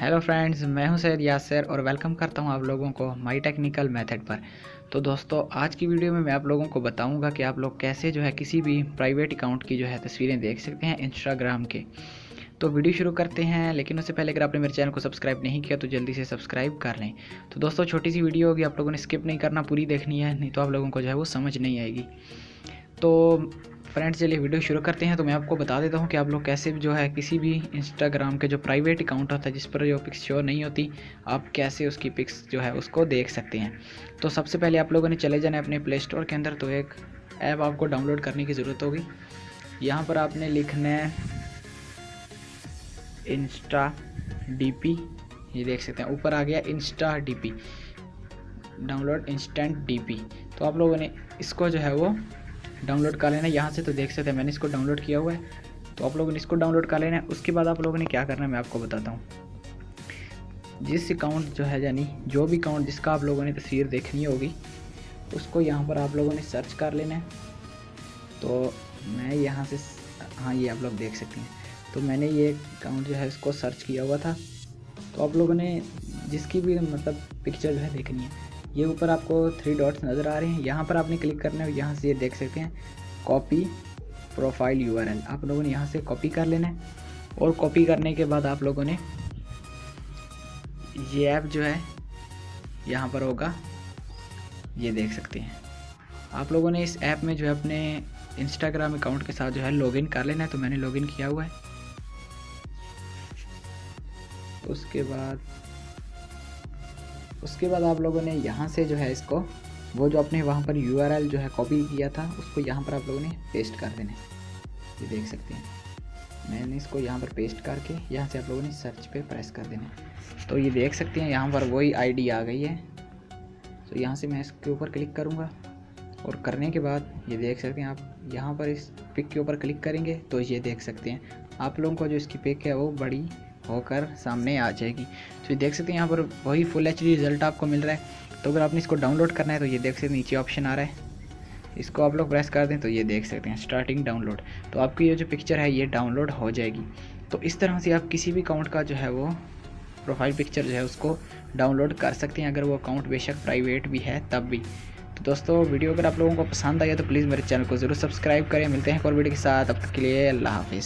Hello friends, मैं हूं सैयद यासर और वेलकम करता हूं आप लोगों को माई टेक्निकल मेथड पर। तो दोस्तों, आज की वीडियो में मैं आप लोगों को बताऊंगा कि आप लोग कैसे जो है किसी भी प्राइवेट अकाउंट की जो है तस्वीरें देख सकते हैं इंस्टाग्राम के। तो वीडियो शुरू करते हैं, लेकिन उससे पहले अगर आपने मेरे चैनल को सब्सक्राइब नहीं किया तो जल्दी से सब्सक्राइब कर लें। तो दोस्तों, छोटी सी वीडियो होगी, आप लोगों ने स्किप नहीं करना, पूरी देखनी है, नहीं तो आप लोगों को जो है वो समझ नहीं आएगी। तो फ्रेंड्स, चलिए वीडियो शुरू करते हैं। तो मैं आपको बता देता हूं कि आप लोग कैसे भी जो है किसी भी इंस्टाग्राम के जो प्राइवेट अकाउंट होता है जिस पर जो पिक्स शो नहीं होती, आप कैसे उसकी पिक्स जो है उसको देख सकते हैं। तो सबसे पहले आप लोगों ने चले जाना है अपने प्ले स्टोर के अंदर। तो एक ऐप आपको डाउनलोड करने की ज़रूरत होगी। यहाँ पर आपने लिखना है इंस्टा डीपी। ये देख सकते हैं ऊपर आ गया Insta DP, download instant DP. तो आप लोगों ने इसको जो है वो डाउनलोड कर लेना है यहाँ से। तो देख सकते हैं मैंने इसको डाउनलोड किया हुआ है। तो आप लोगों ने इसको डाउनलोड कर लेना है। उसके बाद आप लोगों ने क्या करना है मैं आपको बताता हूँ। जिस अकाउंट जो है, यानी जो भी अकाउंट जिसका आप लोगों ने तस्वीर देखनी होगी, उसको यहाँ पर आप लोगों ने सर्च कर लेना है। तो मैं यहाँ से, हाँ ये आप लोग देख सकते हैं। तो मैंने ये अकाउंट जो है इसको सर्च किया हुआ था। तो आप लोगों ने जिसकी भी मतलब पिक्चर जो है देखनी है, ये ऊपर आपको 3 डॉट्स नज़र आ रहे हैं, यहाँ पर आपने क्लिक करना है। यहाँ से ये देख सकते हैं कॉपी प्रोफाइल यूआरएल, आप लोगों ने यहाँ से कॉपी कर लेना है। और कॉपी करने के बाद आप लोगों ने ये ऐप जो है यहाँ पर होगा, ये देख सकते हैं। आप लोगों ने इस ऐप में जो है अपने इंस्टाग्राम अकाउंट के साथ जो है लॉगिन कर लेना है। तो मैंने लॉगिन किया हुआ है। उसके बाद आप लोगों ने यहाँ से जो है इसको, वो जो आपने वहाँ पर यूआरएल जो है कॉपी किया था, उसको यहाँ पर आप लोगों ने पेस्ट कर देना है। ये देख सकते हैं मैंने इसको यहाँ पर पेस्ट करके यहाँ से आप लोगों ने सर्च पे प्रेस कर देना है। तो ये देख सकते हैं यहाँ पर वही आईडी आ गई है। तो यहाँ से मैं इसके ऊपर क्लिक करूँगा और करने के बाद ये देख सकते हैं आप यहाँ पर इस पिक के ऊपर क्लिक करेंगे तो ये देख सकते हैं आप लोगों को जो इसकी पिक है वो बड़ी होकर सामने आ जाएगी। तो ये देख सकते हैं यहाँ पर वही फुल एचडी रिजल्ट आपको मिल रहा है। तो अगर आपने इसको डाउनलोड करना है तो ये देख सकते हैं नीचे ऑप्शन आ रहा है, इसको आप लोग प्रेस कर दें तो ये देख सकते हैं स्टार्टिंग डाउनलोड। तो आपकी ये जो पिक्चर है ये डाउनलोड हो जाएगी। तो इस तरह से आप किसी भी अकाउंट का जो है वो प्रोफाइल पिक्चर जो है उसको डाउनलोड कर सकते हैं, अगर वो अकाउंट बेशक प्राइवेट भी है तब भी। तो दोस्तों, वीडियो अगर आप लोगों को पसंद आया तो प्लीज़ मेरे चैनल को ज़रूर सब्सक्राइब करें। मिलते हैं एक और वीडियो के साथ, अब तक के लिए अल्लाह हाफिज़।